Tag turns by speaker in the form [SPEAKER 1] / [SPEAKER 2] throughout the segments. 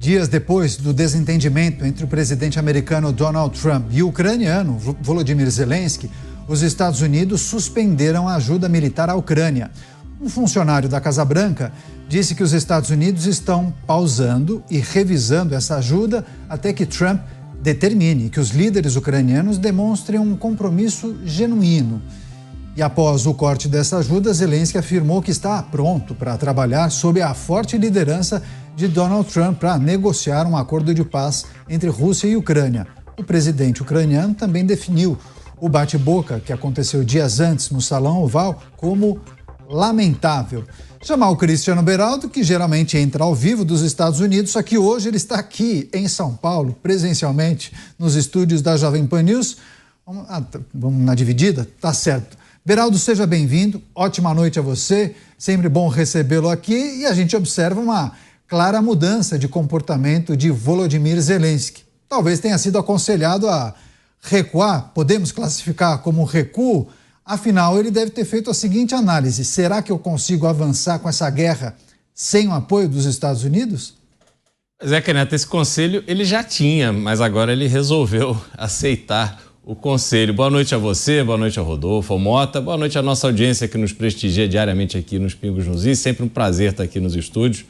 [SPEAKER 1] Dias depois do desentendimento entre o presidente americano Donald Trump e o ucraniano Volodymyr Zelensky, os Estados Unidos suspenderam a ajuda militar à Ucrânia. Um funcionário da Casa Branca disse que os Estados Unidos estão pausando e revisando essa ajuda até que Trump determine que os líderes ucranianos demonstrem um compromisso genuíno. E após o corte dessa ajuda, Zelensky afirmou que está pronto para trabalhar sob a forte liderança de Donald Trump para negociar um acordo de paz entre Rússia e Ucrânia. O presidente ucraniano também definiu o bate-boca que aconteceu dias antes no Salão Oval como lamentável. Chamar o Cristiano Beraldo, que geralmente entra ao vivo dos Estados Unidos, só que hoje ele está aqui em São Paulo, presencialmente, nos estúdios da Jovem Pan News. Vamos na dividida? Tá certo. Beraldo, seja bem-vindo, ótima noite a você, sempre bom recebê-lo aqui, e a gente observa uma clara mudança de comportamento de Volodymyr Zelensky. Talvez tenha sido aconselhado a recuar, podemos classificar como recuo. Afinal, ele deve ter feito a seguinte análise: será que eu consigo avançar com essa guerra sem o apoio dos Estados Unidos?
[SPEAKER 2] Pois é, Caneta, esse conselho ele já tinha, mas agora ele resolveu aceitar o conselho. Boa noite a você, boa noite ao Rodolfo, ao Mota, boa noite à nossa audiência que nos prestigia diariamente aqui nos Pingos nos Is. Sempre um prazer estar aqui nos estúdios.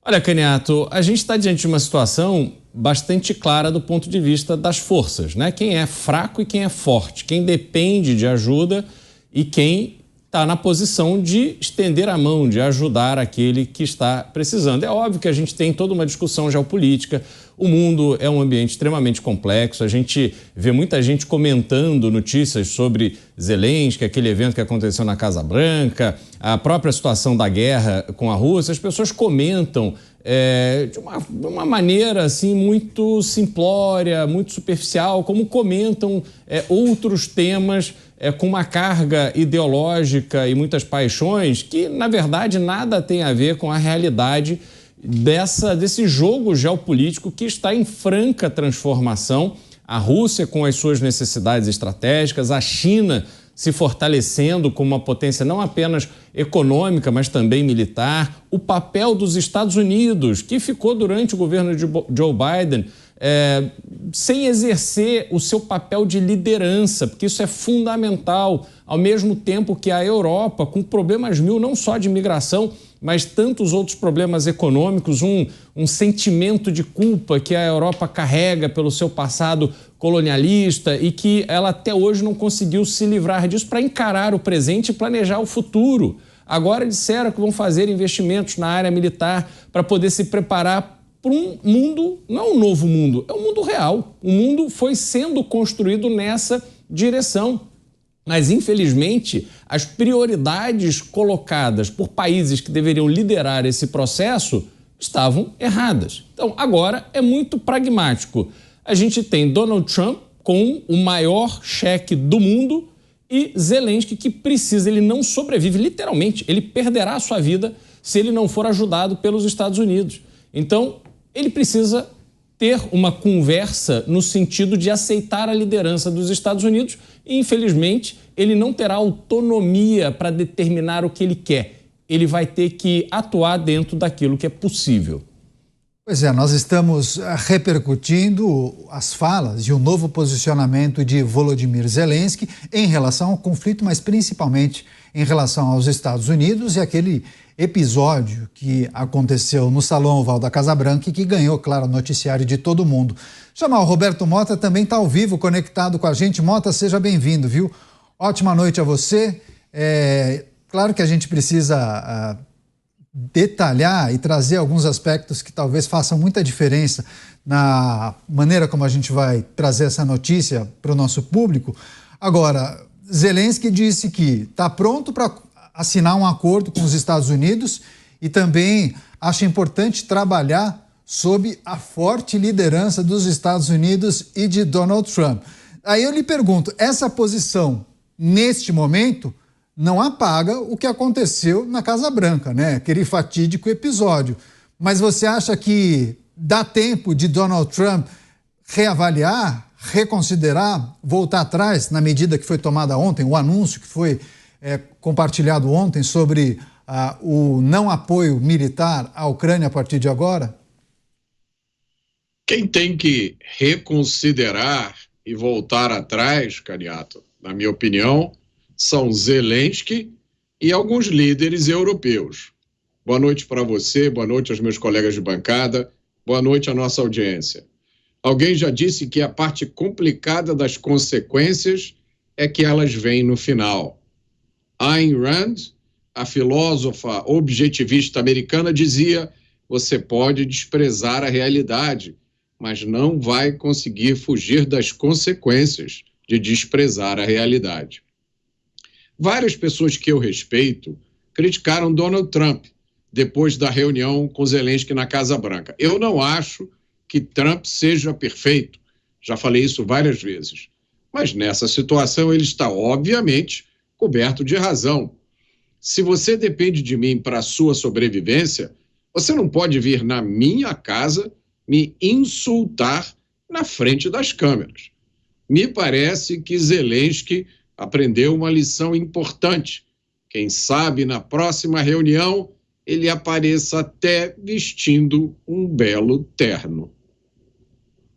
[SPEAKER 2] Olha, Caniato, a gente está diante de uma situação bastante clara do ponto de vista das forças, né? Quem é fraco e quem é forte, quem depende de ajuda e quem está na posição de estender a mão, de ajudar aquele que está precisando. É óbvio que a gente tem toda uma discussão geopolítica, o mundo é um ambiente extremamente complexo, a gente vê muita gente comentando notícias sobre Zelensky, aquele evento que aconteceu na Casa Branca, a própria situação da guerra com a Rússia. As pessoas comentam de uma maneira assim muito simplória, muito superficial, como comentam outros temas com uma carga ideológica e muitas paixões que, na verdade, nada tem a ver com a realidade desse jogo geopolítico que está em franca transformação. A Rússia com as suas necessidades estratégicas, a China se fortalecendo como uma potência não apenas econômica, mas também militar, o papel dos Estados Unidos, que ficou durante o governo de Joe Biden sem exercer o seu papel de liderança, porque isso é fundamental, ao mesmo tempo que a Europa, com problemas mil, não só de imigração, mas tantos outros problemas econômicos, um sentimento de culpa que a Europa carrega pelo seu passado colonialista e que ela até hoje não conseguiu se livrar disso para encarar o presente e planejar o futuro. Agora disseram que vão fazer investimentos na área militar para poder se preparar para um mundo, não um novo mundo, é um mundo real. O mundo foi sendo construído nessa direção. Mas, infelizmente, as prioridades colocadas por países que deveriam liderar esse processo estavam erradas. Então, agora é muito pragmático. A gente tem Donald Trump com o maior cheque do mundo e Zelensky que precisa, ele não sobrevive, literalmente, ele perderá a sua vida se ele não for ajudado pelos Estados Unidos. Então, ele precisa ter uma conversa no sentido de aceitar a liderança dos Estados Unidos e, infelizmente, ele não terá autonomia para determinar o que ele quer. Ele vai ter que atuar dentro daquilo que é possível.
[SPEAKER 1] Pois é, nós estamos repercutindo as falas e o novo posicionamento de Volodymyr Zelensky em relação ao conflito, mas principalmente em relação aos Estados Unidos e aquele episódio que aconteceu no Salão Oval da Casa Branca e que ganhou, claro, o noticiário de todo mundo. Chamar o Roberto Mota, também está ao vivo, conectado com a gente. Mota, seja bem-vindo, viu? Ótima noite a você. Claro que a gente precisa detalhar e trazer alguns aspectos que talvez façam muita diferença na maneira como a gente vai trazer essa notícia para o nosso público. Agora, Zelensky disse que está pronto para assinar um acordo com os Estados Unidos e também acha importante trabalhar sob a forte liderança dos Estados Unidos e de Donald Trump. Aí eu lhe pergunto, essa posição, neste momento, não apaga o que aconteceu na Casa Branca, né? Aquele fatídico episódio. Mas você acha que dá tempo de Donald Trump reavaliar, reconsiderar, voltar atrás na medida que foi tomada ontem, o anúncio que foi compartilhado ontem sobre o não apoio militar à Ucrânia a partir de agora?
[SPEAKER 3] Quem tem que reconsiderar e voltar atrás, Caniato, na minha opinião, são Zelensky e alguns líderes europeus. Boa noite para você, boa noite aos meus colegas de bancada, boa noite à nossa audiência. Alguém já disse que a parte complicada das consequências é que elas vêm no final. Ayn Rand, a filósofa objetivista americana, dizia: você pode desprezar a realidade, mas não vai conseguir fugir das consequências de desprezar a realidade. Várias pessoas que eu respeito criticaram Donald Trump depois da reunião com Zelensky na Casa Branca. Eu não acho que Trump seja perfeito, já falei isso várias vezes, mas nessa situação ele está, obviamente, coberto de razão. Se você depende de mim para a sua sobrevivência, você não pode vir na minha casa me insultar na frente das câmeras. Me parece que Zelensky aprendeu uma lição importante. Quem sabe na próxima reunião ele apareça até vestindo um belo terno.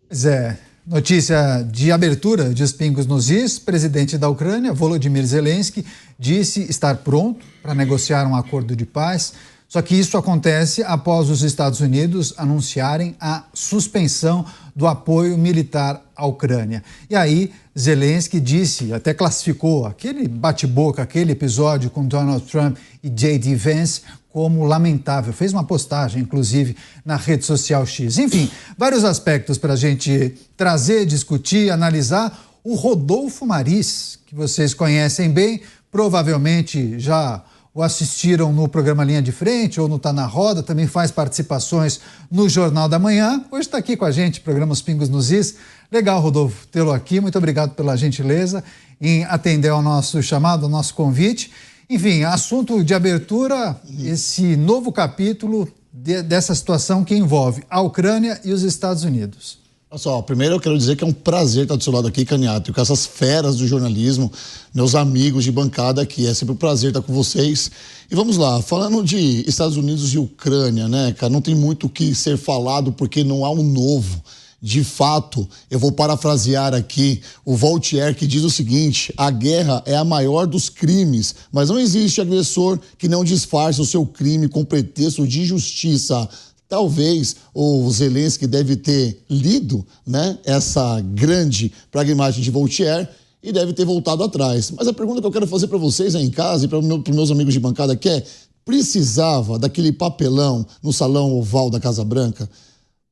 [SPEAKER 1] Pois é, notícia de abertura de Os Pingos nos Is. Presidente da Ucrânia, Volodymyr Zelensky, disse estar pronto para negociar um acordo de paz. Só que isso acontece após os Estados Unidos anunciarem a suspensão do apoio militar à Ucrânia. E aí, Zelensky disse, até classificou aquele bate-boca, aquele episódio com Donald Trump e J.D. Vance como lamentável. Fez uma postagem, inclusive, na rede social X. Enfim, vários aspectos para a gente trazer, discutir, analisar. O Rodolfo Maris, que vocês conhecem bem, provavelmente já o assistiram no programa Linha de Frente ou no Tá na Roda, também faz participações no Jornal da Manhã. Hoje está aqui com a gente, programa Os Pingos nos Is. Legal, Rodolfo, tê-lo aqui. Muito obrigado pela gentileza em atender ao nosso chamado, ao nosso convite. Enfim, assunto de abertura, esse novo capítulo dessa situação que envolve a Ucrânia e os Estados Unidos.
[SPEAKER 4] Olha só, primeiro eu quero dizer que é um prazer estar do seu lado aqui, Caniato, com essas feras do jornalismo, meus amigos de bancada aqui. É sempre um prazer estar com vocês. E vamos lá, falando de Estados Unidos e Ucrânia, né, cara, não tem muito o que ser falado porque não há um novo. De fato, eu vou parafrasear aqui o Voltaire, que diz o seguinte: a guerra é a maior dos crimes, mas não existe agressor que não disfarce o seu crime com pretexto de justiça. Talvez o Zelensky deve ter lido, né, essa grande pragmática de Voltaire e deve ter voltado atrás. Mas a pergunta que eu quero fazer para vocês aí em casa e para os meus amigos de bancada aqui é: precisava daquele papelão no salão oval da Casa Branca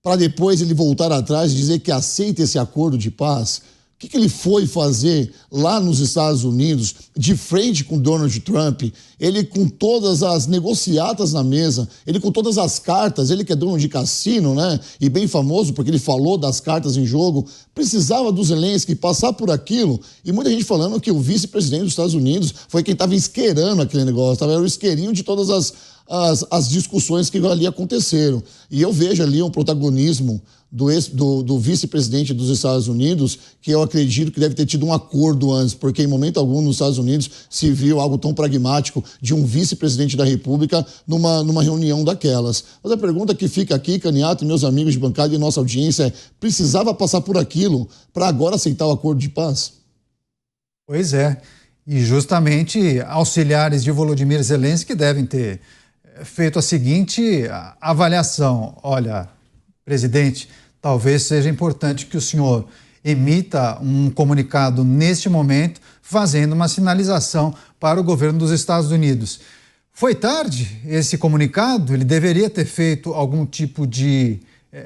[SPEAKER 4] para depois ele voltar atrás e dizer que aceita esse acordo de paz? O que ele foi fazer lá nos Estados Unidos, de frente com Donald Trump, ele com todas as negociatas na mesa, ele com todas as cartas, ele que é dono de cassino, né, e bem famoso porque ele falou das cartas em jogo, precisava do Zelensky passar por aquilo, e muita gente falando que o vice-presidente dos Estados Unidos foi quem estava isqueirando aquele negócio, era o isqueirinho de todas as discussões que ali aconteceram. E eu vejo ali um protagonismo do vice-presidente dos Estados Unidos, que eu acredito que deve ter tido um acordo antes, porque em momento algum nos Estados Unidos se viu algo tão pragmático de um vice-presidente da República numa reunião daquelas. Mas a pergunta que fica aqui, Caniato e meus amigos de bancada e nossa audiência é: precisava passar por aquilo para agora aceitar o acordo de paz?
[SPEAKER 1] Pois é, e justamente auxiliares de Volodymyr Zelensky devem ter feito a seguinte avaliação: olha, presidente, talvez seja importante que o senhor emita um comunicado neste momento, fazendo uma sinalização para o governo dos Estados Unidos. Foi tarde esse comunicado? Ele deveria ter feito algum tipo de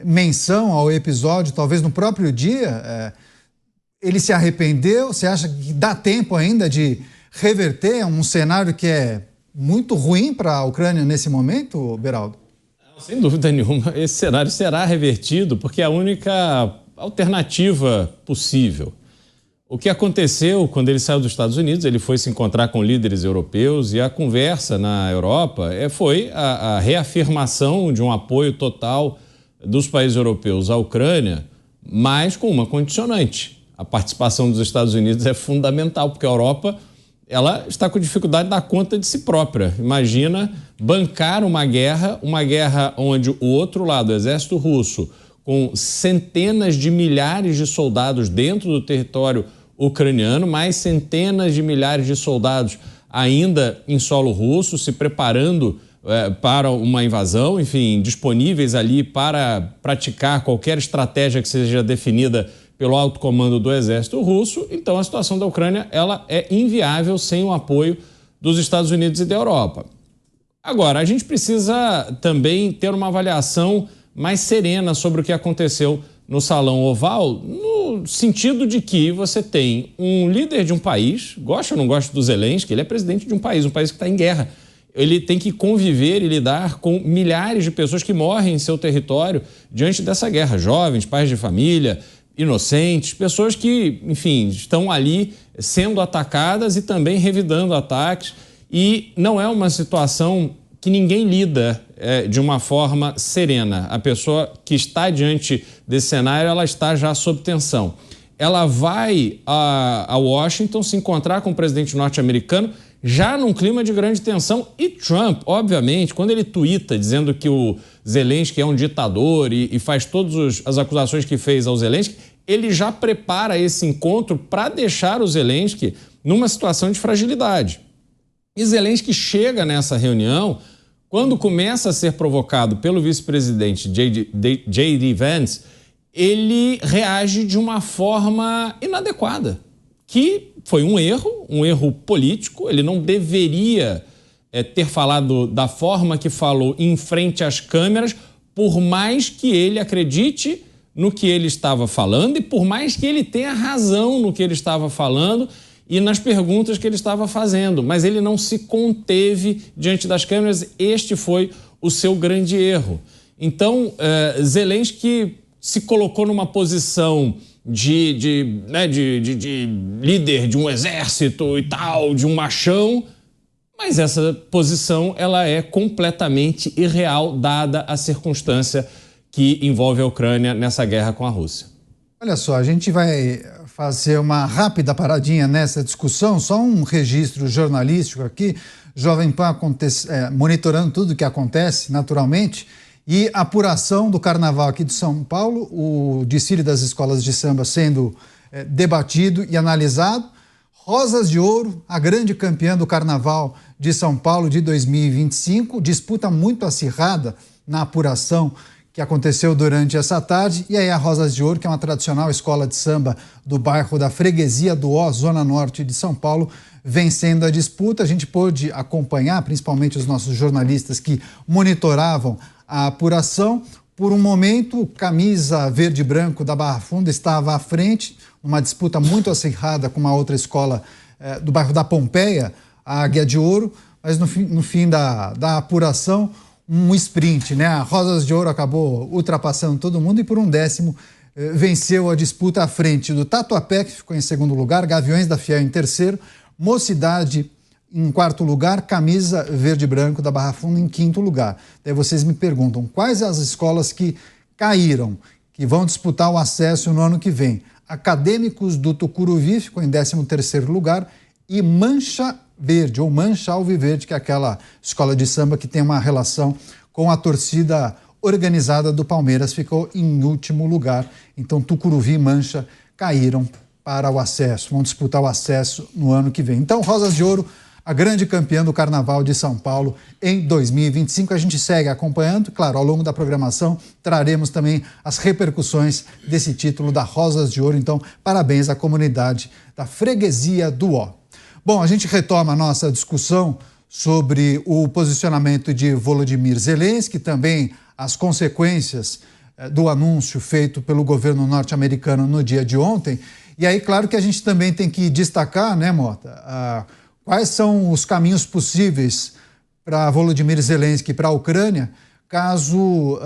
[SPEAKER 1] menção ao episódio, talvez no próprio dia? Ele se arrependeu? Você acha que dá tempo ainda de reverter um cenário que é muito ruim para a Ucrânia nesse momento, Beraldo?
[SPEAKER 2] Sem dúvida nenhuma, esse cenário será revertido porque é a única alternativa possível. O que aconteceu quando ele saiu dos Estados Unidos, ele foi se encontrar com líderes europeus e a conversa na Europa foi a reafirmação de um apoio total dos países europeus à Ucrânia, mas com uma condicionante. A participação dos Estados Unidos é fundamental, porque a Europa ela está com dificuldade de dar conta de si própria. Imagina bancar uma guerra onde o outro lado, o exército russo, com centenas de milhares de soldados dentro do território ucraniano, mais centenas de milhares de soldados ainda em solo russo, se preparando para uma invasão, enfim, disponíveis ali para praticar qualquer estratégia que seja definida pelo alto comando do exército russo. Então a situação da Ucrânia ela é inviável sem o apoio dos Estados Unidos e da Europa. Agora, a gente precisa também ter uma avaliação mais serena sobre o que aconteceu no Salão Oval, no sentido de que você tem um líder de um país, gosta ou não gosta do Zelensky, ele é presidente de um país que está em guerra. Ele tem que conviver e lidar com milhares de pessoas que morrem em seu território diante dessa guerra. Jovens, pais de família, inocentes, pessoas que, enfim, estão ali sendo atacadas e também revidando ataques. E não é uma situação que ninguém lida de uma forma serena. A pessoa que está diante desse cenário, ela está já sob tensão. Ela vai a Washington se encontrar com o presidente norte-americano já num clima de grande tensão. E Trump, obviamente, quando ele tuita dizendo que o Zelensky é um ditador e faz todas as acusações que fez ao Zelensky, ele já prepara esse encontro para deixar o Zelensky numa situação de fragilidade. E Zelensky chega nessa reunião quando começa a ser provocado pelo vice-presidente J.D. Vance, ele reage de uma forma inadequada, que foi um erro político. Ele não deveria ter falado da forma que falou em frente às câmeras, por mais que ele acredite no que ele estava falando e por mais que ele tenha razão no que ele estava falando e nas perguntas que ele estava fazendo, mas ele não se conteve diante das câmeras. Este foi o seu grande erro. Então, Zelensky se colocou numa posição de líder de um exército e tal, de um machão, mas essa posição ela é completamente irreal, dada a circunstância que envolve a Ucrânia nessa guerra com a Rússia.
[SPEAKER 1] Olha só, a gente vai fazer uma rápida paradinha nessa discussão, só um registro jornalístico aqui, Jovem Pan monitorando tudo o que acontece, naturalmente, e a apuração do Carnaval aqui de São Paulo, o desfile das escolas de samba sendo debatido e analisado. Rosas de Ouro, a grande campeã do Carnaval de São Paulo de 2025, disputa muito acirrada na apuração que aconteceu durante essa tarde. E aí a Rosas de Ouro, que é uma tradicional escola de samba do bairro da Freguesia do Ó, Zona Norte de São Paulo, vencendo a disputa. A gente pôde acompanhar, principalmente os nossos jornalistas que monitoravam a apuração. Por um momento, camisa verde e branco da Barra Funda estava à frente, numa disputa muito acirrada com uma outra escola do bairro da Pompeia, a Águia de Ouro, mas no fim da apuração, um sprint, né? A Rosas de Ouro acabou ultrapassando todo mundo e por um décimo venceu a disputa à frente do Tatuapé, que ficou em segundo lugar, Gaviões da Fiel em terceiro, Mocidade em quarto lugar, camisa verde e branco da Barra Funda em quinto lugar. Daí vocês me perguntam quais as escolas que caíram, que vão disputar o acesso no ano que vem. Acadêmicos do Tucuruvi ficou em 13º lugar e Mancha Verde, ou Mancha Alviverde, que é aquela escola de samba que tem uma relação com a torcida organizada do Palmeiras, ficou em último lugar. Então Tucuruvi e Mancha caíram para o acesso, vão disputar o acesso no ano que vem. Então Rosas de Ouro, a grande campeã do Carnaval de São Paulo em 2025. A gente segue acompanhando, claro, ao longo da programação traremos também as repercussões desse título da Rosas de Ouro. Então, parabéns à comunidade da Freguesia do Ó. Bom, a gente retoma a nossa discussão sobre o posicionamento de Volodymyr Zelensky, também as consequências do anúncio feito pelo governo norte-americano no dia de ontem. E aí, claro que a gente também tem que destacar, né, Mota, quais são os caminhos possíveis para Volodymyr Zelensky e para a Ucrânia, caso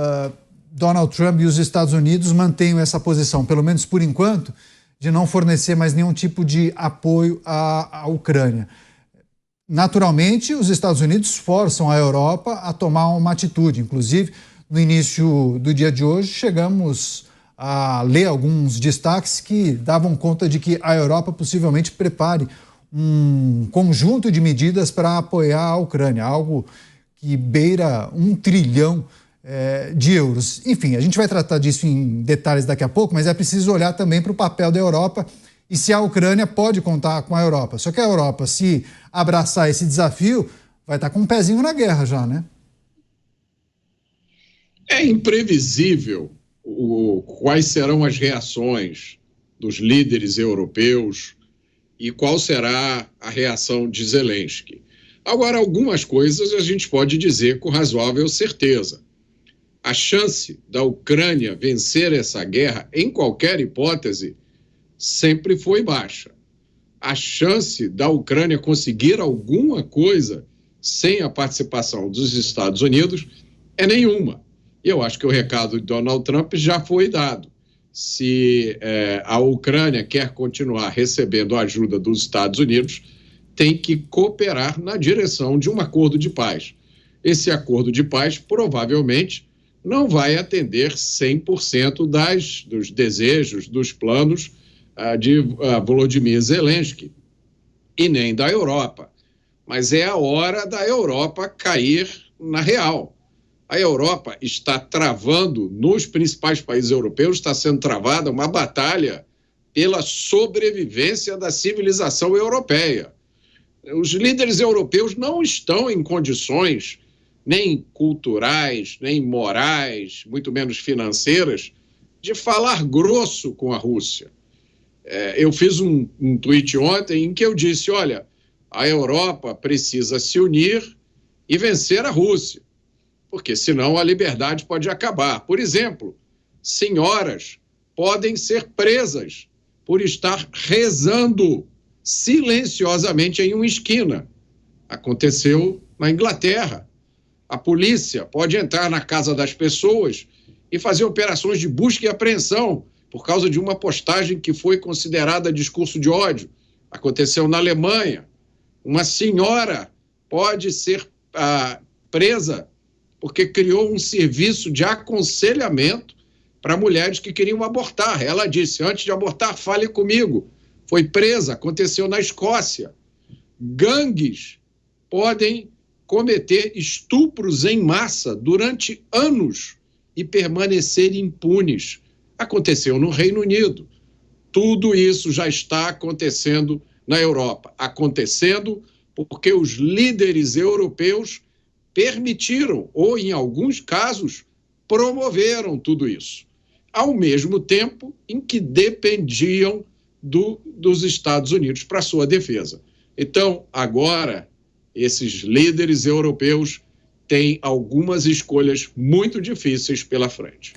[SPEAKER 1] Donald Trump e os Estados Unidos mantenham essa posição, pelo menos por enquanto, de não fornecer mais nenhum tipo de apoio à Ucrânia. Naturalmente, os Estados Unidos forçam a Europa a tomar uma atitude. Inclusive, no início do dia de hoje, chegamos a ler alguns destaques que davam conta de que a Europa possivelmente prepare um conjunto de medidas para apoiar a Ucrânia, algo que beira $1 trilhão de euros. Enfim, a gente vai tratar disso em detalhes daqui a pouco, mas é preciso olhar também para o papel da Europa e se a Ucrânia pode contar com a Europa. Só que a Europa, se abraçar esse desafio, vai estar com um pezinho na guerra já, né?
[SPEAKER 3] É imprevisível quais serão as reações dos líderes europeus e qual será a reação de Zelensky. Agora, algumas coisas a gente pode dizer com razoável certeza. A chance da Ucrânia vencer essa guerra, em qualquer hipótese, sempre foi baixa. A chance da Ucrânia conseguir alguma coisa sem a participação dos Estados Unidos é nenhuma. E eu acho que o recado de Donald Trump já foi dado. Se a Ucrânia quer continuar recebendo a ajuda dos Estados Unidos, tem que cooperar na direção de um acordo de paz. Esse acordo de paz provavelmente não vai atender 100% dos desejos, dos planos de Volodymyr Zelensky e nem da Europa. Mas é a hora da Europa cair na real. A Europa está travando, nos principais países europeus, está sendo travada uma batalha pela sobrevivência da civilização europeia. Os líderes europeus não estão em condições nem culturais, nem morais, muito menos financeiras, de falar grosso com a Rússia. Eu fiz um tweet ontem em que eu disse, olha, a Europa precisa se unir e vencer a Rússia, porque senão a liberdade pode acabar. Por exemplo, senhoras podem ser presas por estar rezando silenciosamente em uma esquina. Aconteceu na Inglaterra. A polícia pode entrar na casa das pessoas e fazer operações de busca e apreensão por causa de uma postagem que foi considerada discurso de ódio. Aconteceu na Alemanha. Uma senhora pode ser presa porque criou um serviço de aconselhamento para mulheres que queriam abortar. Ela disse, antes de abortar, fale comigo. Foi presa, aconteceu na Escócia. Gangues podem cometer estupros em massa durante anos e permanecer impunes. Aconteceu no Reino Unido. Tudo isso já está acontecendo na Europa. Acontecendo porque os líderes europeus permitiram, ou em alguns casos, promoveram tudo isso. Ao mesmo tempo em que dependiam dos Estados Unidos para sua defesa. Então, agora, esses líderes europeus têm algumas escolhas muito difíceis pela frente.